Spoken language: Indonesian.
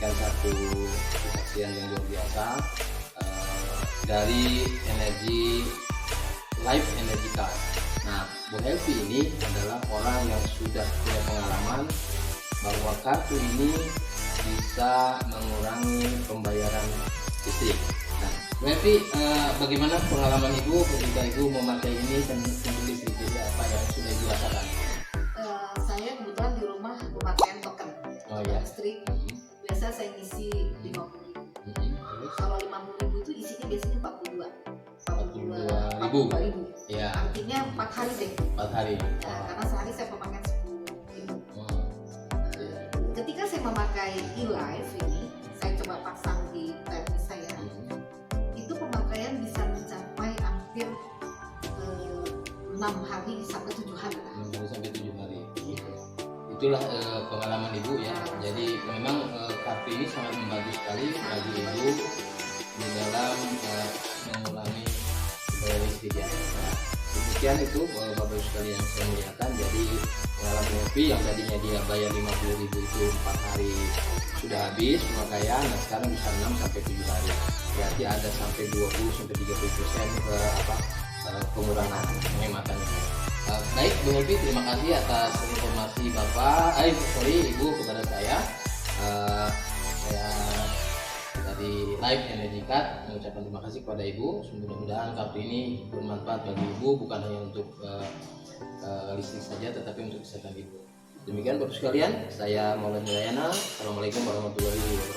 memberikan satu kesaksian yang luar biasa dari Life Energy Card. Nah, Bu Helvi ini adalah orang yang sudah punya pengalaman bahwa kartu ini bisa mengurangi pembayaran listrik. Nah, Bu Helvi, bagaimana pengalaman Ibu ketika Ibu memakai ini dan untuk listrik, jadi apa yang sudah Ibu rasakan? Saya kebetulan di rumah pemakaian token listrik. Biasa saya ngisi 50.000. Kalau 50.000 itu isinya biasanya 42.000. Ya. Artinya 4 hari deh. 4 hari. Ya, karena sehari saya pemakaian 10.000. Ketika saya memakai e-life ini, saya coba pasang di telepon saya. Itu pemakaian bisa mencapai hampir 6 hari sampai 7 hari. 6 hari sampai 7 hari. Itulah pengalaman Ibu ya. Jadi memang kartu ini sangat membantu sekali bagi Ibu di dalam mengurangi biaya listrik ya. Nah, demikian itu Bapak Ibu sekalian yang saya muliakan. Jadi pengalaman Helvi yang tadinya dia bayar 50.000 itu 4 hari sudah habis pemakaian, nah sekarang bisa 6 sampai 7 hari. Berarti ada sampai 20 sampai 30% pengurangan penghematannya. Baik Bu Helvi, terima kasih atas informasi Ibu kepada saya. Saya dari Life Energy Card mengucapkan terima kasih kepada Ibu. Mudah-mudahan kartu ini bermanfaat bagi Ibu, bukan hanya untuk listrik saja, tetapi untuk kesehatan Ibu. Demikian Bapak sekalian, saya Maulana Layana. Assalamualaikum warahmatullahi wabarakatuh.